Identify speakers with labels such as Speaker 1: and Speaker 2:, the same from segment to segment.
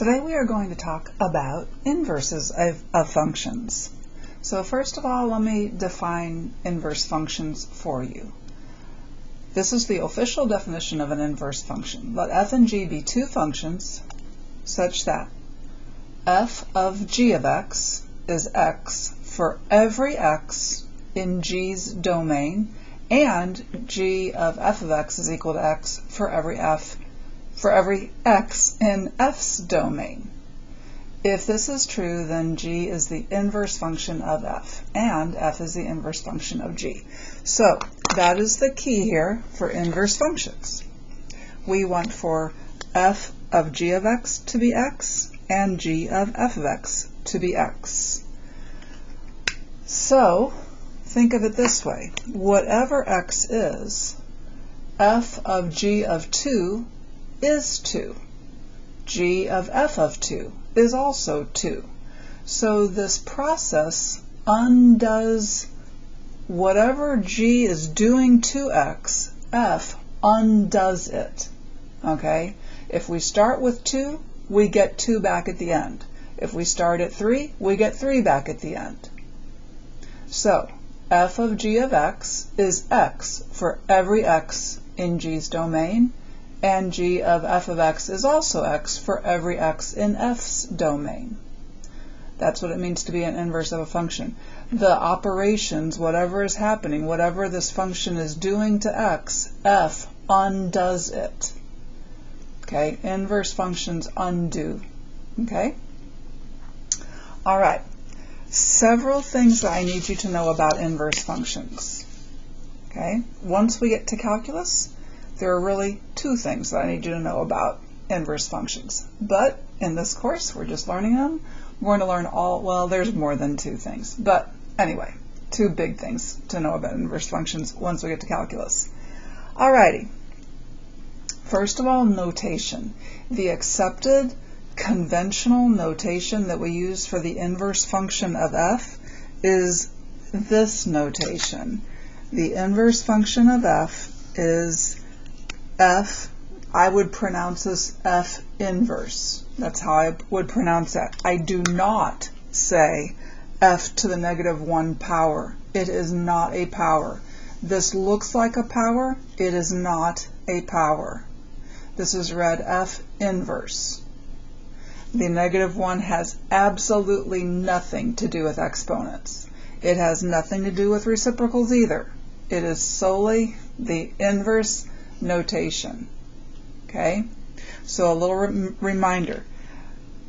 Speaker 1: Today we are going to talk about inverses of functions. So first of all, let me define inverse functions for you. This is the official definition of an inverse function. Let f and g be two functions such that f of g of x is x for every x in g's domain, and g of f of x is equal to x for every x in f's domain. If this is true, then g is the inverse function of f, and f is the inverse function of g. So that is the key here for inverse functions. We want for f of g of x to be x, and g of f of x to be x. So think of it this way. Whatever x is, f of g of 2 is 2. G of f of 2 is also 2. So this process undoes whatever g is doing to x, f undoes it. Okay? If we start with 2, we get 2 back at the end. If we start at 3, we get 3 back at the end. So f of g of x is x for every x in g's domain, and g of f of x is also x for every x in f's domain. That's what it means to be an inverse of a function. The operations, whatever is happening, whatever this function is doing to x, f undoes it. Okay, inverse functions undo. Okay? All right. Several things that I need you to know about inverse functions. Okay? Once we get to calculus, there are really two things that I need you to know about inverse functions. But in this course, we're just learning them. We're going to learn well, there's more than two things. But anyway, two big things to know about inverse functions once we get to calculus. Alrighty. First of all, notation. The accepted conventional notation that we use for the inverse function of f is this notation. The inverse function of f is f, I would pronounce this f inverse. That's how I would pronounce that. I do not say f to the negative 1 power. It is not a power. This looks like a power. It is not a power. This is read f inverse. The negative 1 has absolutely nothing to do with exponents. It has nothing to do with reciprocals either. It is solely the inverse notation. Okay? So a little reminder.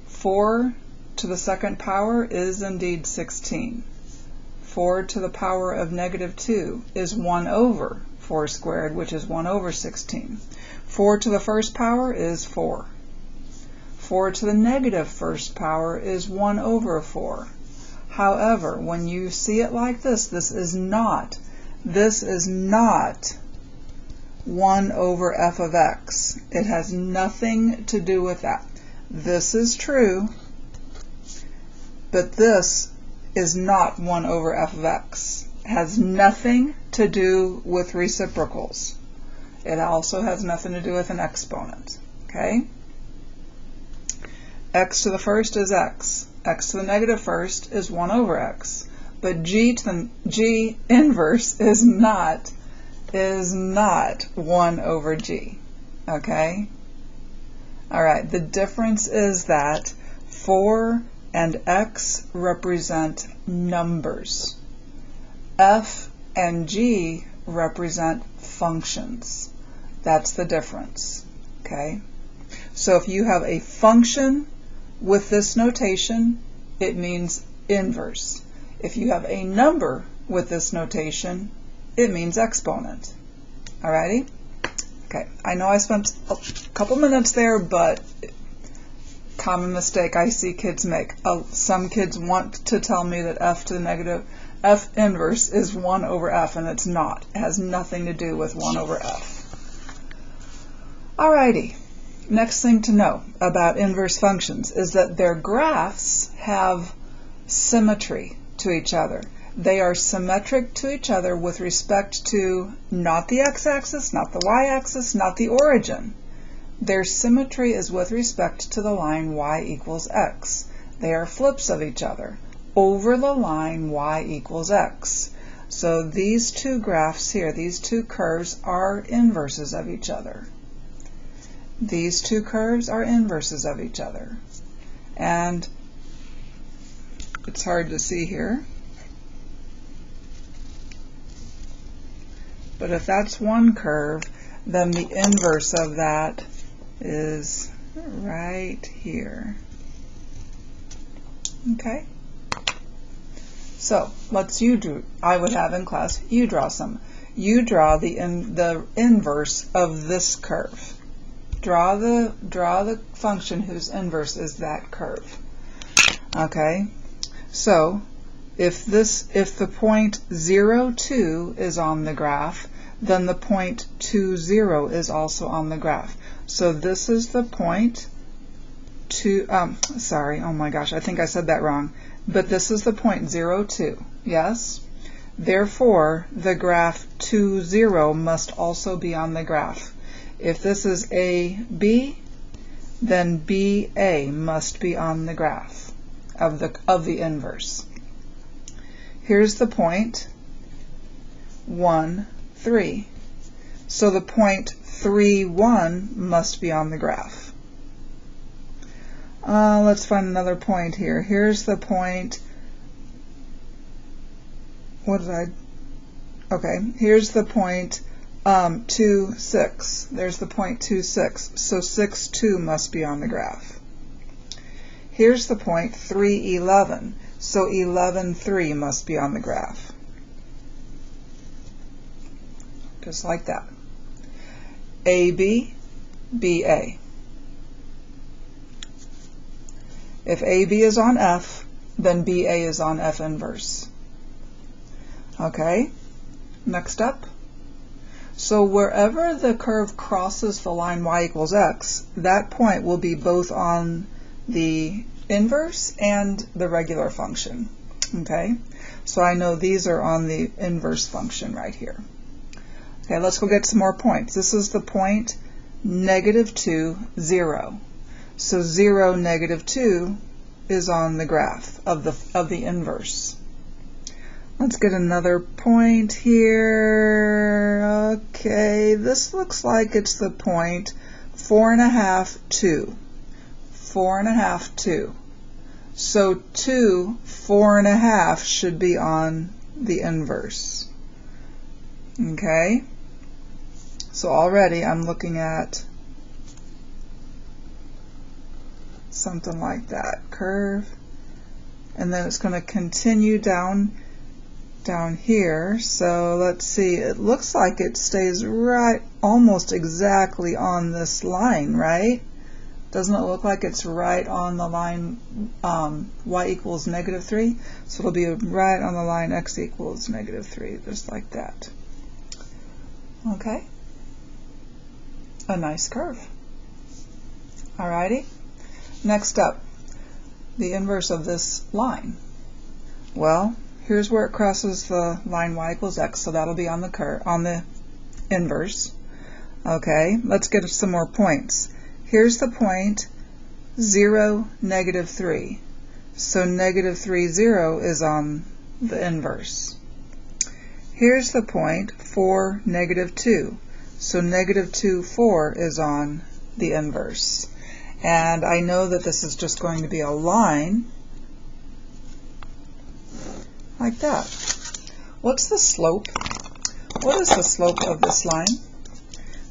Speaker 1: 4 to the second power is indeed 16. 4 to the power of negative 2 is 1 over 4 squared, which is 1 over 16. 4 to the first power is 4. 4 to the negative first power is 1 over 4. However, when you see it like this, this is not 1 over f of x. It has nothing to do with that. This is true, but this is not 1 over f of x. It has nothing to do with reciprocals. It also has nothing to do with an exponent. Okay? X to the first is x. X to the negative first is 1 over x. But g inverse is not 1 over g. Okay? All right, the difference is that 4 and x represent numbers. F and g represent functions. That's the difference. Okay? So if you have a function with this notation, it means inverse. If you have a number with this notation, it means exponent. Alrighty? Okay, I know I spent a couple minutes there, but common mistake I see kids make. Some kids want to tell me that f to the negative, f inverse is 1 over f, and it's not. It has nothing to do with 1 over f. Alrighty. Next thing to know about inverse functions is that their graphs have symmetry to each other. They are symmetric to each other with respect to not the x-axis, not the y-axis, not the origin. Their symmetry is with respect to the line y equals x. They are flips of each other over the line y equals x. So these two graphs here, these two curves are inverses of each other. These two curves are inverses of each other. And it's hard to see here, but if that's one curve, then the inverse of that is right here. Okay? So let's I would have in class, you draw some. You draw the inverse of this curve. Draw the function whose inverse is that curve. Okay? So if the point 0, 2 is on the graph, then the point 2, 0 is also on the graph. So this is the point sorry, oh my gosh, I think I said that wrong. But this is the point 0, 2, yes? Therefore, the graph 2, 0 must also be on the graph. If this is AB, then BA must be on the graph of the inverse. Here's the point 1, 3. So the point 3, 1 must be on the graph. Let's find another point here. Here's the point, here's the point 2, 6. There's the point 2, 6. So 6, 2 must be on the graph. Here's the point 3, 11. So 11, 3 must be on the graph. Just like that. AB, BA. If AB is on F, then BA is on F inverse. Okay, next up. So wherever the curve crosses the line y equals x, that point will be both on the inverse and the regular function. Okay, so I know these are on the inverse function right here. Okay, let's go get some more points. This is the point -2, 0. So 0, -2 is on the graph of the inverse. Let's get another point here. Okay, this looks like it's the point 4.5, 2. 4.5, 2. So 2, 4.5 should be on the inverse. Okay, so already I'm looking at something like that curve, and then it's going to continue down here. So let's see, it looks like it stays right almost exactly on this line, right? Doesn't it look like it's right on the line y equals -3? So it'll be right on the line x equals -3, just like that. Okay, a nice curve. Alrighty. Next up, the inverse of this line. Well, here's where it crosses the line y equals x, so that'll be on the inverse. Okay, let's get some more points. Here's the point 0, -3. So -3, 0 is on the inverse. Here's the point 4, -2. So -2, 4 is on the inverse. And I know that this is just going to be a line like that. What's the slope? What is the slope of this line?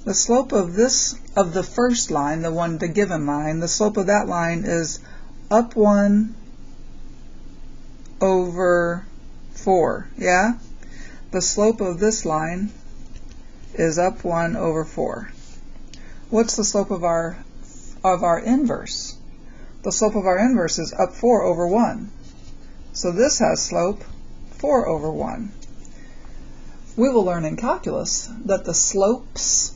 Speaker 1: The slope of the first line, the given line, the slope of that line is up 1 over 4, yeah? The slope of this line is up 1 over 4. What's the slope of our inverse? The slope of our inverse is up 4 over 1. So this has slope 4 over 1. We will learn in calculus that the slopes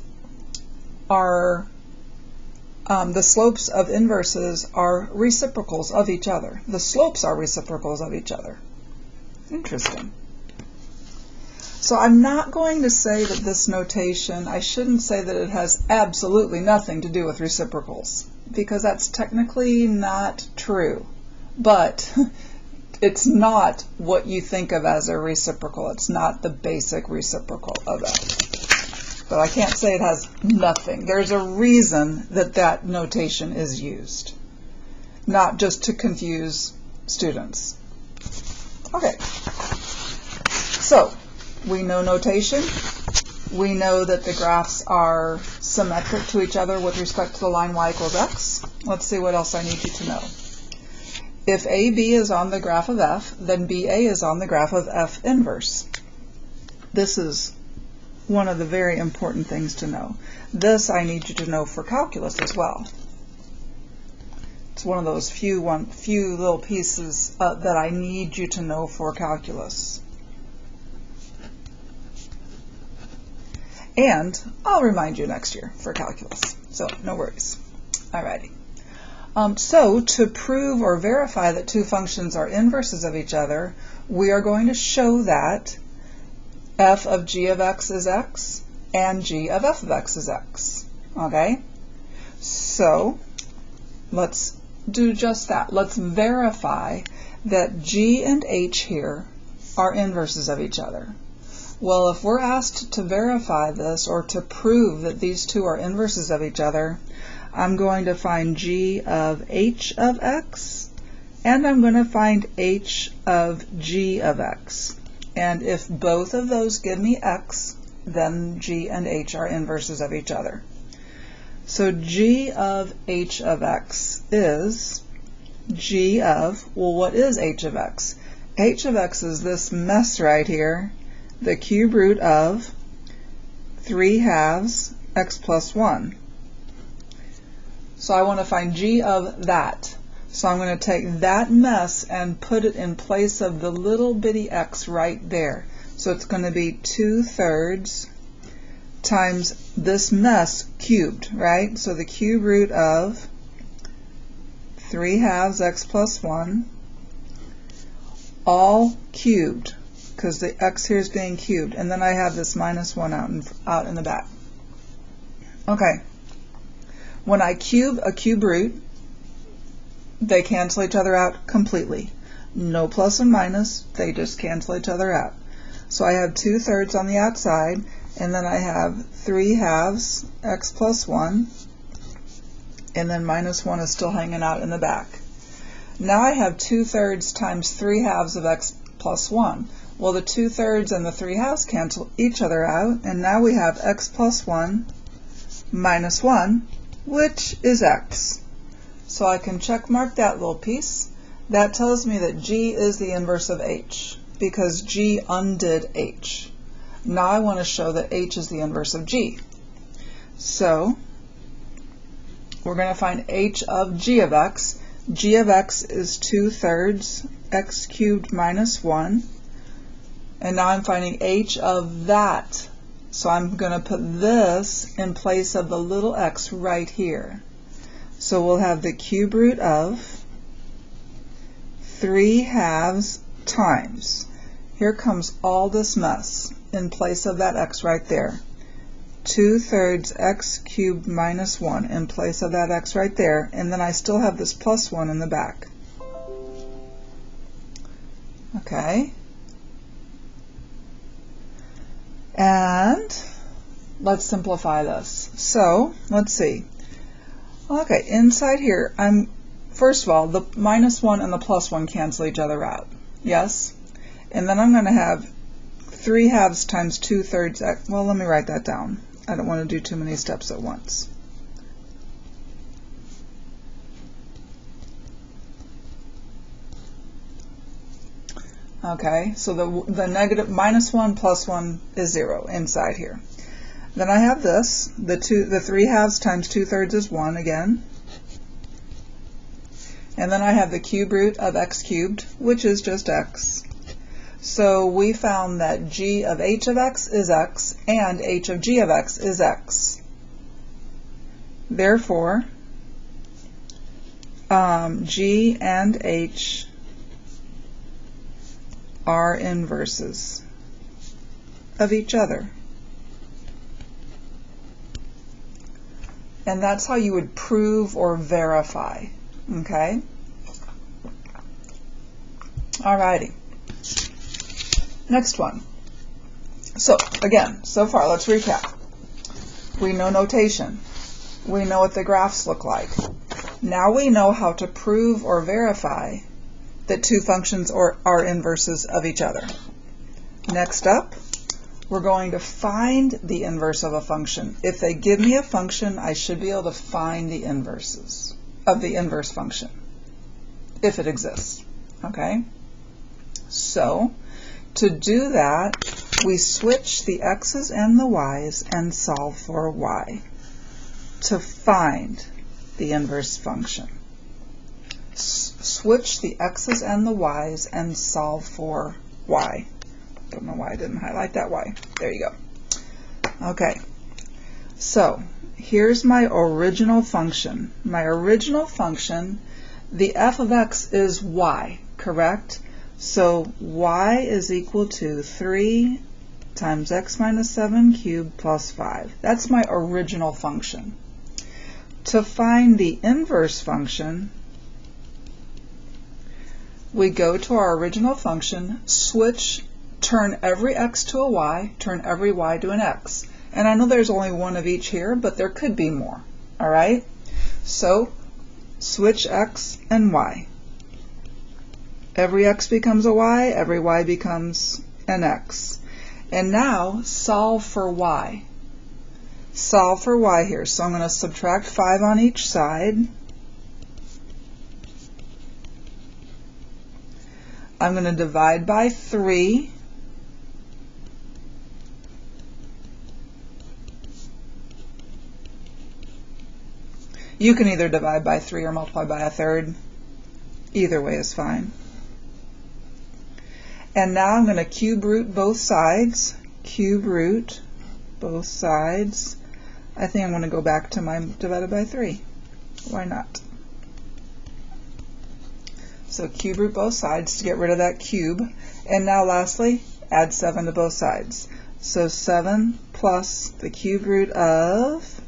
Speaker 1: of inverses are reciprocals of each other. The slopes are reciprocals of each other. Interesting. So I'm not going to say that this notation, I shouldn't say that it has absolutely nothing to do with reciprocals, because that's technically not true. But it's not what you think of as a reciprocal. It's not the basic reciprocal of f. But I can't say it has nothing. There's a reason that that notation is used, not just to confuse students. Okay, so we know notation. We know that the graphs are symmetric to each other with respect to the line y equals x. Let's see what else I need you to know. If AB is on the graph of f, then BA is on the graph of f inverse. This is one of the very important things to know. This I need you to know for calculus as well. It's one of those few little pieces that I need you to know for calculus. And I'll remind you next year for calculus, so no worries. Alrighty. So to prove or verify that two functions are inverses of each other, we are going to show that f of g of x is x and g of f of x is x. Okay? So let's do just that. Let's verify that g and h here are inverses of each other. Well, if we're asked to verify this or to prove that these two are inverses of each other, I'm going to find g of h of x, and I'm going to find h of g of x. And if both of those give me x, then g and h are inverses of each other. So g of h of x is g of, well, what is h of x? H of x is this mess right here, the cube root of 3/2 x plus 1. So I want to find g of that. So I'm going to take that mess and put it in place of the little bitty x right there. So it's going to be 2/3 times this mess cubed, right? So the cube root of 3/2 x plus 1, all cubed, because the x here is being cubed. And then I have this minus 1 out in the back. Okay. When I cube a cube root, they cancel each other out completely. No plus and minus, they just cancel each other out. So I have 2/3 on the outside, and then I have 3/2 x plus 1, and then minus 1 is still hanging out in the back. Now I have 2/3 times 3/2 of x plus 1. Well, the 2/3 and the 3/2 cancel each other out, and now we have x plus 1 minus 1, which is x. So I can check mark that little piece. That tells me that g is the inverse of h, because g undid h. Now I want to show that h is the inverse of g. So we're going to find h of g of x. G of x is 2/3 x cubed minus 1. And now I'm finding h of that. So I'm going to put this in place of the little x right here. So we'll have the cube root of 3/2 times. Here comes all this mess in place of that x right there. 2/3 x cubed minus 1 in place of that x right there. And then I still have this plus 1 in the back. Okay. And let's simplify this. So let's see. Okay, inside here, first of all, the minus 1 and the plus 1 cancel each other out. Yes? And then I'm going to have 3/2 times 2/3 x. Well, let me write that down. I don't want to do too many steps at once. Okay, so the negative minus 1 plus 1 is 0 inside here. Then I have this, the 3/2 times 2/3 is 1 again. And then I have the cube root of x cubed, which is just x. So we found that g of h of x is x and h of g of x is x. Therefore, g and h are inverses of each other. And that's how you would prove or verify. Okay? Alrighty. Next one. So, again, so far, let's recap. We know notation. We know what the graphs look like. Now we know how to prove or verify that two functions are inverses of each other. Next up, we're going to find the inverse of a function. If they give me a function, I should be able to find the inverses of the inverse function, if it exists. Okay? So, to do that, we switch the x's and the y's and solve for y to find the inverse function. Switch the x's and the y's and solve for y. Don't know why I didn't highlight that y. There you go. Okay, so here's my original function. My original function, the f of x is y, correct? So y is equal to 3 times x minus 7 cubed plus 5. That's my original function. To find the inverse function, we go to our original function, switch, turn every x to a y, turn every y to an x. And I know there's only one of each here, but there could be more. All right? So switch x and y. Every x becomes a y, every y becomes an x. And now solve for y. Solve for y here. So I'm going to subtract 5 on each side. I'm going to divide by 3. You can either divide by 3 or multiply by a third. Either way is fine. And now I'm going to cube root both sides. Cube root both sides. I think I'm going to go back to my divided by 3. Why not? So cube root both sides to get rid of that cube. And now lastly, add 7 to both sides. So 7 plus the cube root of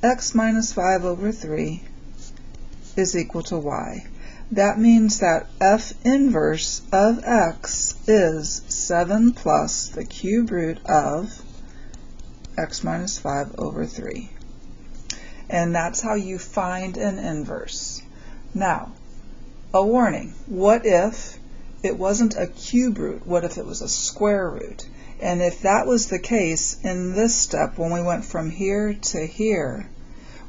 Speaker 1: x minus 5 over 3 is equal to y. That means that f inverse of x is 7 plus the cube root of x minus 5 over 3. And that's how you find an inverse. Now, a warning. What if it wasn't a cube root? What if it was a square root? And if that was the case, in this step, when we went from here to here,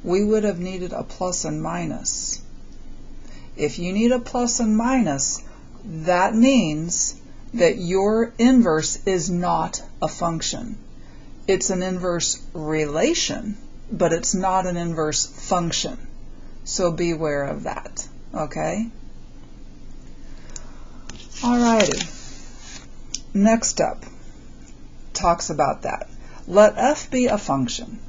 Speaker 1: we would have needed a plus and minus. If you need a plus and minus, that means that your inverse is not a function. It's an inverse relation, but it's not an inverse function. So beware of that, okay? Alrighty. Next up talks about that. Let f be a function.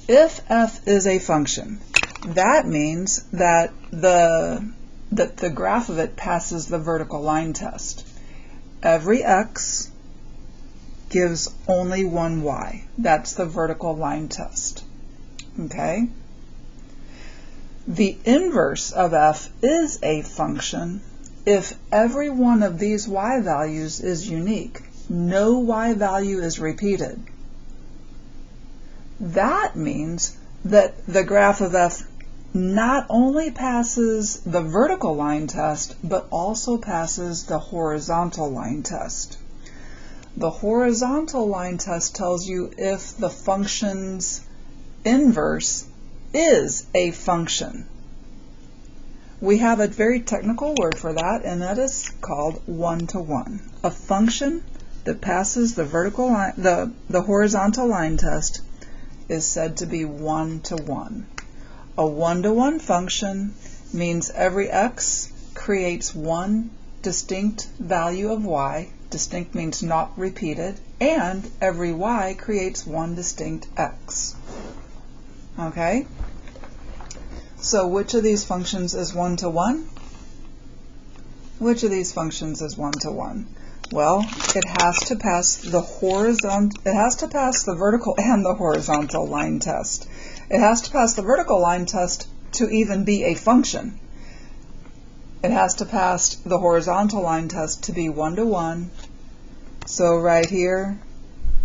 Speaker 1: If f is a function, that means that the graph of it passes the vertical line test. Every x gives only one y. That's the vertical line test. Okay? The inverse of f is a function if every one of these y values is unique. No y value is repeated. That means that the graph of f not only passes the vertical line test, but also passes the horizontal line test. The horizontal line test tells you if the function's inverse is a function. We have a very technical word for that, and that is called one-to-one. A function that passes the vertical line, the horizontal line test is said to be one-to-one. A one-to-one function means every x creates one distinct value of y. Distinct means not repeated. And every y creates one distinct x. Okay? So which of these functions is one-to-one? Which of these functions is one-to-one? Well, it has to pass the vertical and the horizontal line test. It has to pass the vertical line test to even be a function. It has to pass the horizontal line test to be 1-to-1. So right here,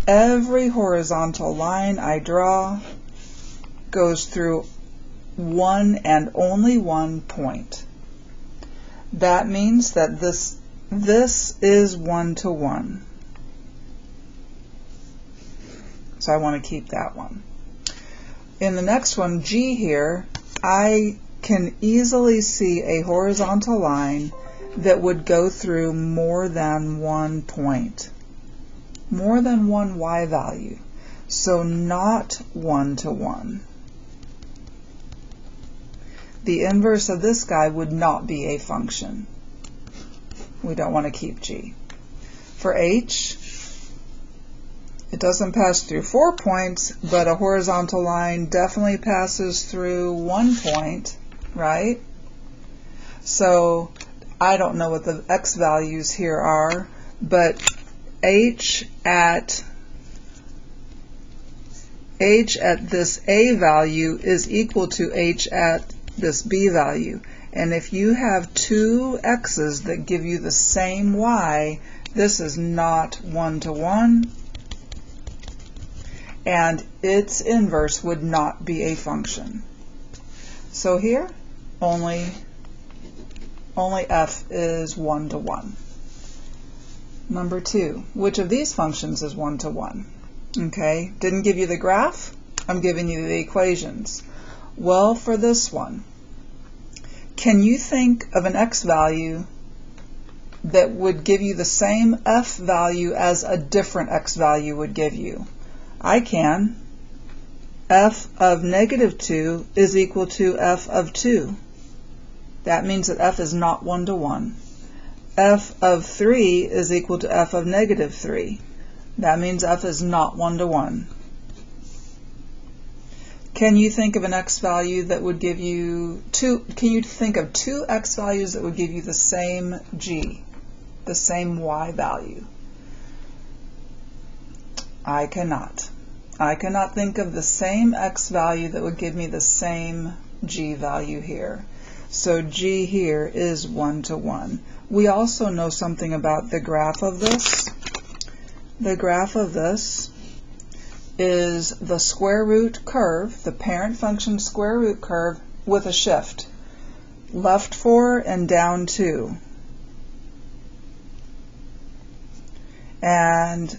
Speaker 1: every horizontal line I draw goes through one and only one point. That means that this is 1-to-1. So I want to keep that one. In the next one, G here, I can easily see a horizontal line that would go through more than one point, more than one y value. So not 1-to-1. The inverse of this guy would not be a function. We don't want to keep G. For H, it doesn't pass through 4 points, but a horizontal line definitely passes through 1 point, right? So I don't know what the x values here are, but H at this A value is equal to H at this B value. And if you have two x's that give you the same y, this is not 1-to-1, and its inverse would not be a function. So here, only f is 1-to-1. Number 2, which of these functions is 1-to-1? Okay, didn't give you the graph, I'm giving you the equations. Well, for this one, can you think of an x value that would give you the same f value as a different x value would give you? I can. F of -2 is equal to f of 2. That means that f is not 1-to-1. F of 3 is equal to f of -3. That means f is not 1-to-1. Can you think of an x value that would give you can you think of two x values that would give you the same g, the same y value? I cannot. I cannot think of the same x value that would give me the same g value here. So g here is 1-to-1. We also know something about the graph of this. The graph of this is the square root curve, the parent function square root curve with a shift. Left 4 and down 2. And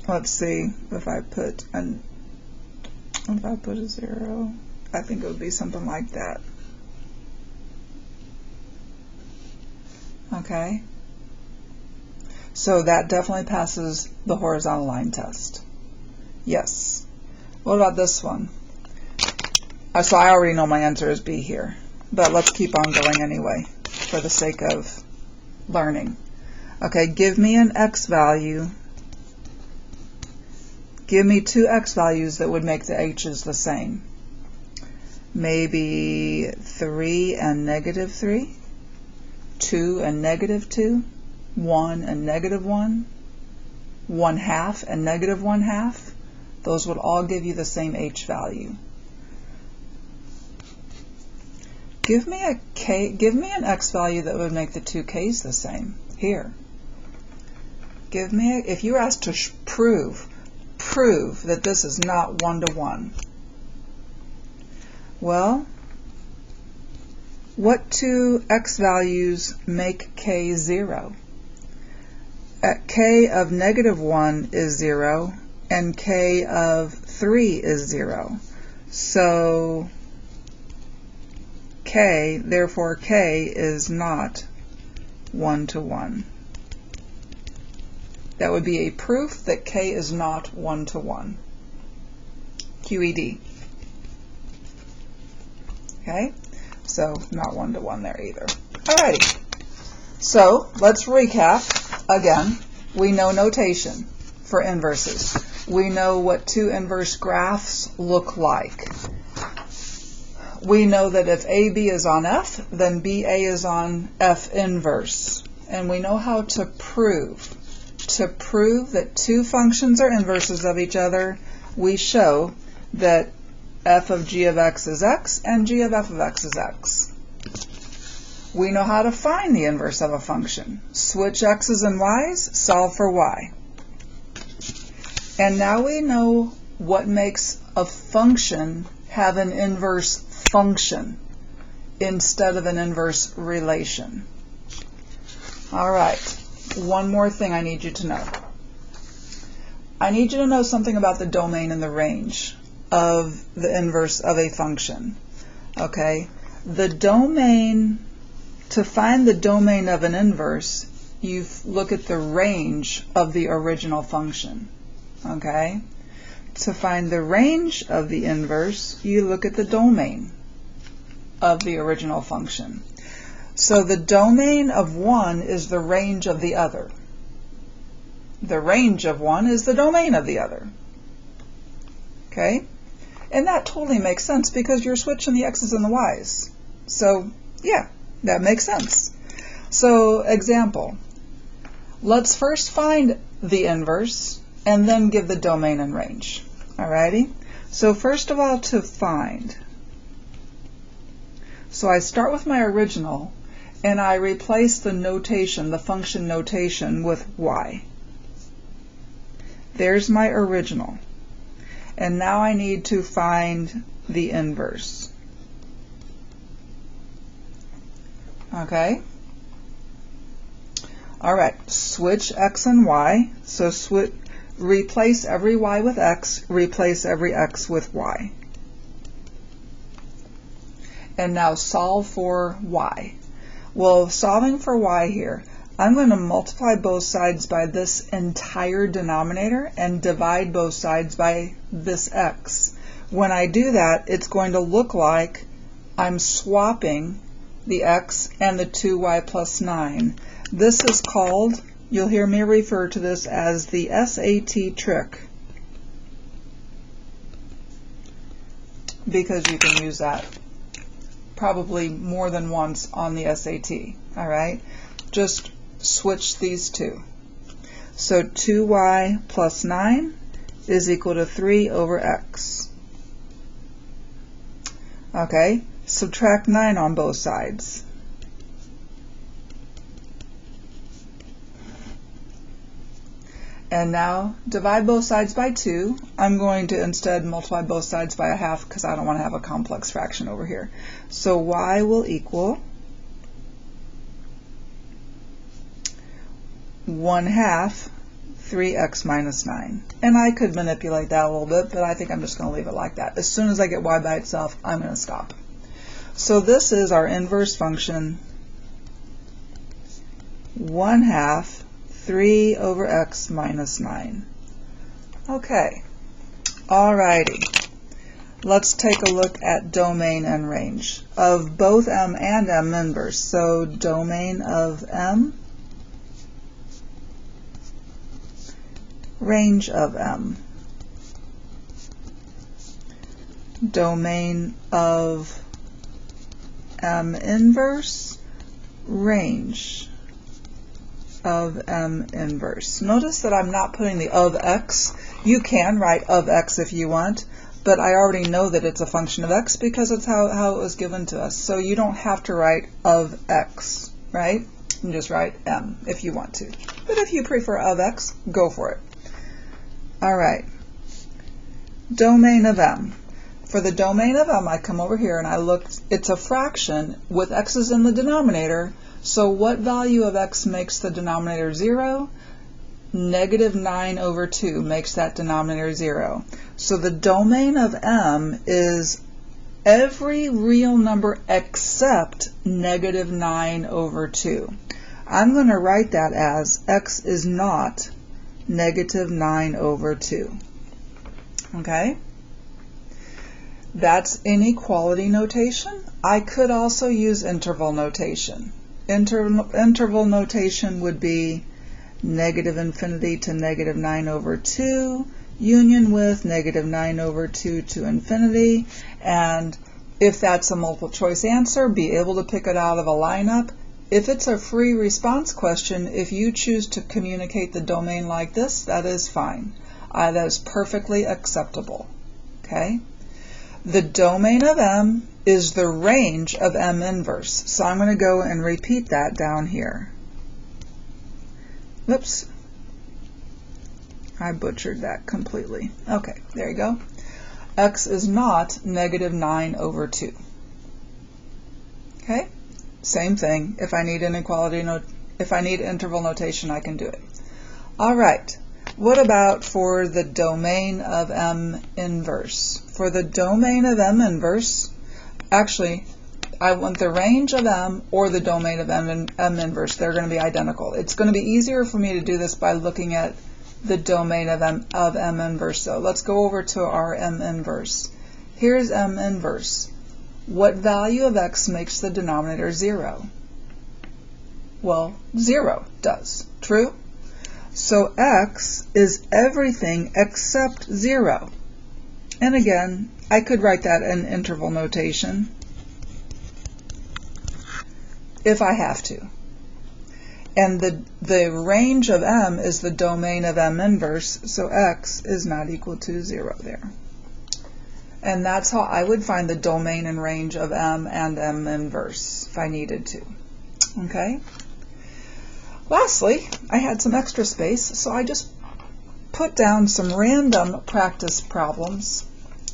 Speaker 1: let's see, if I put a 0, I think it would be something like that. Okay. So that definitely passes the horizontal line test. Yes. What about this one? So I already know my answer is B here, but let's keep on going anyway for the sake of learning. Okay, give me an x value. Give me two x values that would make the h's the same. Maybe 3 and -3, 2 and -2, 1 and -1, 1/2 and -1/2. Those would all give you the same h value. Give me an x value that would make the two k's the same. Here. Give me if you were asked to prove that this is not 1-to-1. Well, what two x values make k 0? K of -1 is 0, and k of 3 is 0. So therefore k is not 1-to-1. That would be a proof that k is not 1-to-1. QED. Okay, so not 1-to-1 there either. Alrighty, so let's recap again. We know notation for inverses. We know what two inverse graphs look like. we know that if AB is on F, then BA is on F inverse. And we know how to prove. To prove that two functions are inverses of each other, we show that f of g of x is x and g of f of x is x. We know how to find the inverse of a function. Switch x's and y's, solve for y. And now we know what makes a function have an inverse function instead of an inverse relation. All right, one more thing I need you to know. I need you to know something about the domain and the range of the inverse of a function. Okay, the domain, to find the domain of an inverse, you look at the range of the original function. Okay, to find the range of the inverse, you look at the domain of the original function. So the domain of one is the range of the other. The range of one is the domain of the other. Okay? And that totally makes sense because you're switching the x's and the y's. So, yeah, that makes sense. So, example. Let's first find the inverse and then give the domain and range. Alrighty? So, first of all, to find. So I start with my original and I replace the notation, the function notation, with y. There's my original. And now I need to find the inverse. Okay? Alright, switch x and y. So replace every y with x, replace every x with y. And now solve for y. Well, solving for y here, I'm going to multiply both sides by this entire denominator and divide both sides by this x. When I do that, it's going to look like I'm swapping the x and the 2y plus 9. This is called, you'll hear me refer to this as the SAT trick, because you can use that probably more than once on the SAT. All right, just switch these two. So 2y plus 9 is equal to 3 over x. Okay, subtract 9 on both sides. And now divide both sides by 2. I'm going to instead multiply both sides by a half because I don't want to have a complex fraction over here. So y will equal 1/2 3x minus 9. And I could manipulate that a little bit, but I think I'm just going to leave it like that. As soon as I get y by itself, I'm going to stop. So this is our inverse function, 1/2 3 over x minus 9. Okay, alrighty. Let's take a look at domain and range of both m and m inverse. So domain of m, range of m. Domain of m inverse, range of m inverse. Notice that I'm not putting the of x. You can write of x if you want, but I already know that it's a function of x because it's how it was given to us. So you don't have to write of x, right? You can just write m if you want to. But if you prefer of x, go for it. All right. Domain of m. For the domain of m, I come over here and I look, it's a fraction with x's in the denominator. So what value of x makes the denominator 0? Negative 9 over 2 makes that denominator 0. So the domain of m is every real number except negative 9 over 2. I'm going to write that as x is not negative 9 over 2. Okay? That's inequality notation. I could also use interval notation. Interval notation would be negative infinity to negative 9 over 2, union with negative 9 over 2 to infinity, and If that's a multiple choice answer, be able to pick it out of a lineup. If it's a free response question, if you choose to communicate the domain like this, that is fine. That is perfectly acceptable. Okay? The domain of M is the range of M inverse. So I'm going to go and repeat that down here. Whoops. I butchered that completely. Okay, there you go. X is not negative 9 over 2. Okay? Same thing. If I need interval notation, I can do it. All right. What about for the domain of M inverse? For the domain of M inverse, actually, I want the range of M or the domain of M inverse. They're going to be identical. It's going to be easier for me to do this by looking at the domain of M inverse. So let's go over to our M inverse. Here's M inverse. What value of X makes the denominator 0? Well, 0 does. True? So X is everything except 0. And again, I could write that in interval notation if I have to. And the range of M is the domain of M inverse, so X is not equal to 0 there. And that's how I would find the domain and range of M and M inverse if I needed to. Okay? Lastly, I had some extra space, so I just put down some random practice problems,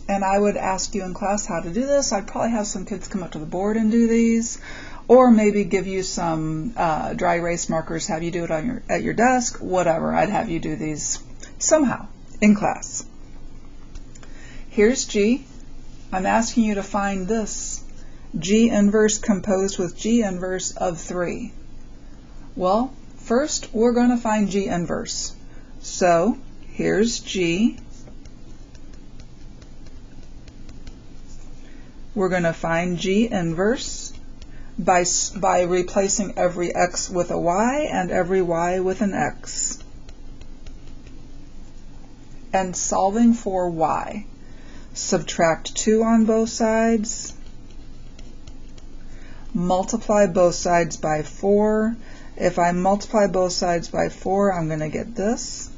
Speaker 1: and I would ask you in class how to do this. I'd probably have some kids come up to the board and do these, or maybe give you some dry erase markers, have you do it on at your desk, whatever. I'd have you do these somehow in class. Here's G. I'm asking you to find this. G inverse composed with G inverse of 3. Well, first we're going to find G inverse. So here's G. We're going to find G inverse by replacing every X with a Y and every Y with an X. And solving for Y. Subtract 2 on both sides. Multiply both sides by 4. If I multiply both sides by 4, I'm going to get this.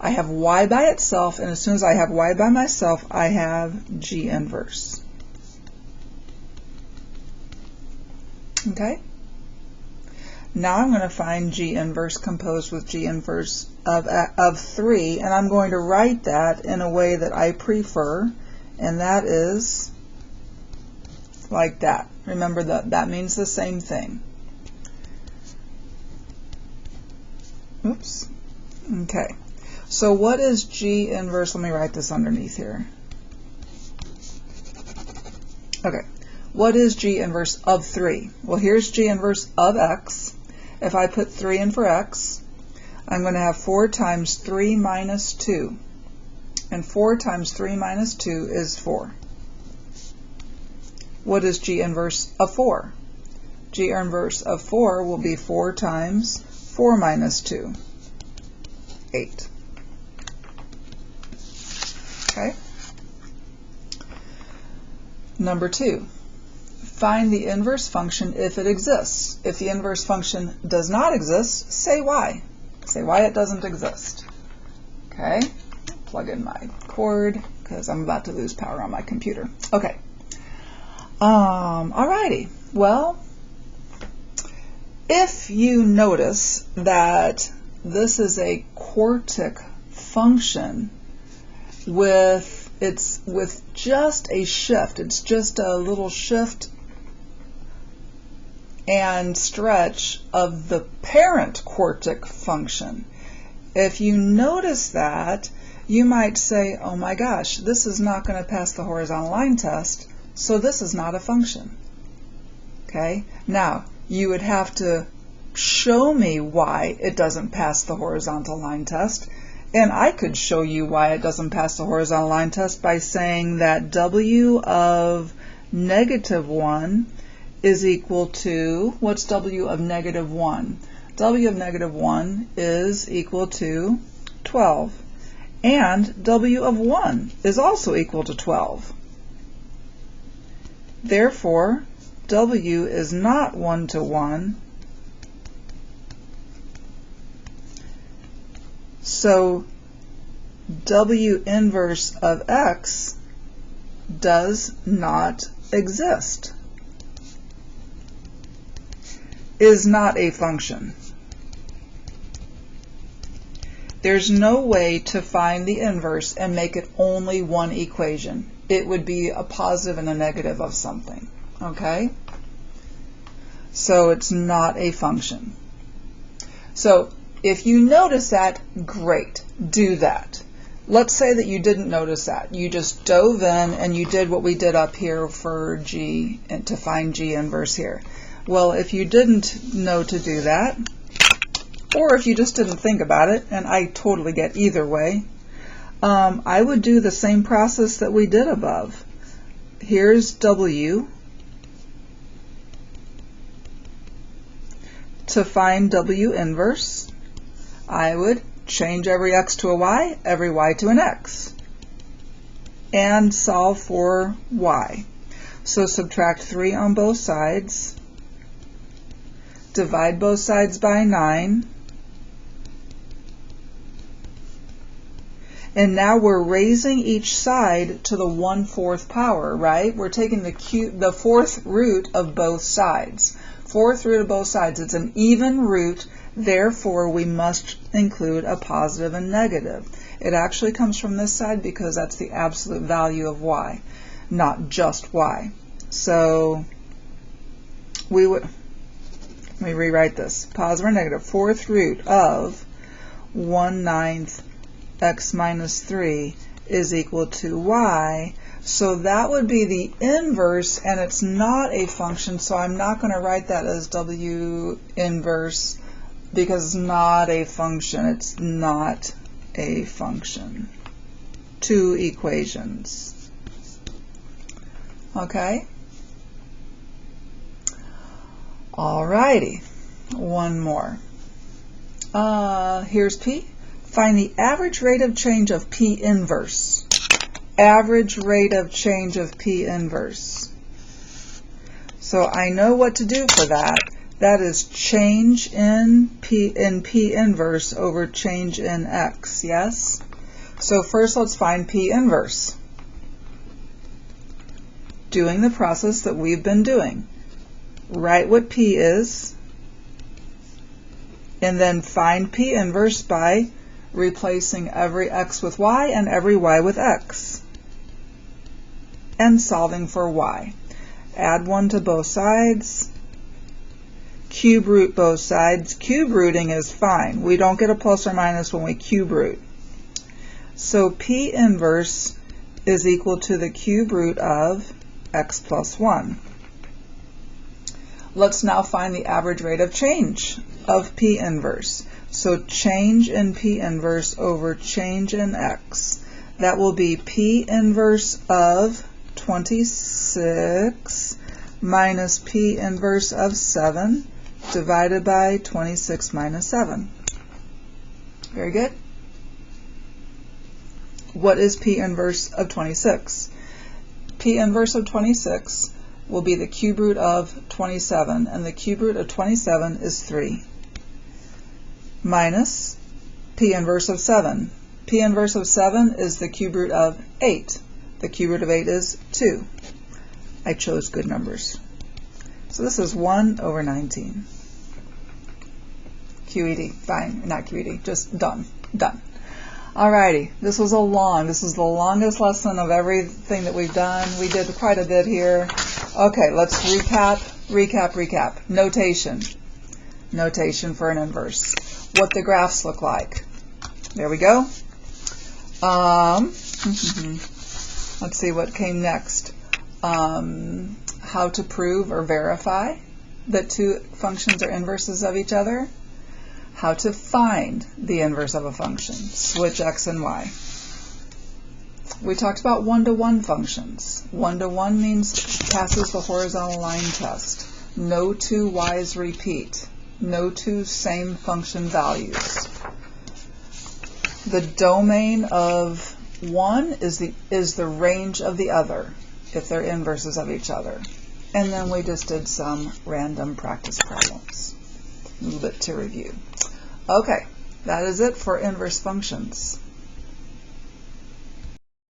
Speaker 1: I have Y by itself, and as soon as I have Y by myself, I have G inverse. Okay? Now I'm going to find G inverse composed with G inverse of 3, and I'm going to write that in a way that I prefer, and that is like that. Remember that means the same thing. Oops. Okay. So what is G inverse? Let me write this underneath here. Okay. What is G inverse of 3? Well, here's G inverse of X. If I put 3 in for X, I'm going to have 4 times 3 minus 2. And 4 times 3 minus 2 is 4. What is G inverse of 4? G inverse of 4 will be 4 times 4 minus 2. 8. Okay? Number 2. Find the inverse function if it exists. If the inverse function does not exist, say why. Say why it doesn't exist. Okay? Plug in my cord because I'm about to lose power on my computer. Okay. Alrighty. Well, if you notice that this is a quartic function with just a shift, it's just a little shift and stretch of the parent quartic function. If you notice that, you might say, oh my gosh, this is not going to pass the horizontal line test, so this is not a function. Okay? Now, you would have to show me why it doesn't pass the horizontal line test, and I could show you why it doesn't pass the horizontal line test by saying that W of negative 1 is equal to, what's W of negative 1? W of negative 1 is equal to 12. And w of 1 is also equal to 12. Therefore, w is not 1 to 1. So w inverse of x does not exist, is not a function. There's no way to find the inverse and make it only one equation. It would be a positive and a negative of something, okay? So it's not a function. So if you notice that, great, do that. Let's say that you didn't notice that. You just dove in and you did what we did up here for G and to find G inverse here. Well, if you didn't know to do that, or if you just didn't think about it, and I totally get either way, I would do the same process that we did above. Here's W. To find W inverse, I would change every x to a y, every y to an x, and solve for y. So subtract 3 on both sides, divide both sides by 9, and now we're raising each side to the 1/4 power, right? We're taking the fourth root of both sides. Fourth root of both sides, it's an even root, therefore we must include a positive and negative. It actually comes from this side because that's the absolute value of y, not just y. So let me rewrite this. Positive or negative, fourth root of 1/9 x minus 3 is equal to y. So that would be the inverse, and it's not a function, so I'm not going to write that as w inverse because it's not a function. It's not a function. 2 equations. Okay? Alrighty. One more. Here's P. Find the average rate of change of P inverse. Average rate of change of P inverse. So I know what to do for that. That is change in P inverse over change in x, yes? So first let's find P inverse. Doing the process that we've been doing. Write what P is, and then find P inverse by replacing every x with y and every y with x, and solving for y. Add 1 to both sides, cube root both sides. Cube rooting is fine. We don't get a plus or minus when we cube root. So P inverse is equal to the cube root of x plus 1. Let's now find the average rate of change of P inverse. So change in P inverse over change in x. That will be P inverse of 26 minus P inverse of 7 divided by 26 minus 7. Very good. What is P inverse of 26? P inverse of 26 will be the cube root of 27, and the cube root of 27 is 3. Minus P inverse of 7. P inverse of 7 is the cube root of 8. The cube root of 8 is 2. I chose good numbers. So this is 1 over 19. QED, fine, not QED, just done, done. Alrighty, this is the longest lesson of everything that we've done. We did quite a bit here. Okay, let's recap. Notation. Notation for an inverse. What the graphs look like. There we go. Let's see what came next. How to prove or verify that two functions are inverses of each other. How to find the inverse of a function. Switch x and y. We talked about one-to-one functions. One-to-one means passes the horizontal line test. No two y's repeat. No two same function values. the domain of one is the range of the other, if they're inverses of each other. And then we just did some random practice problems. A little bit to review. Okay, that is it for inverse functions.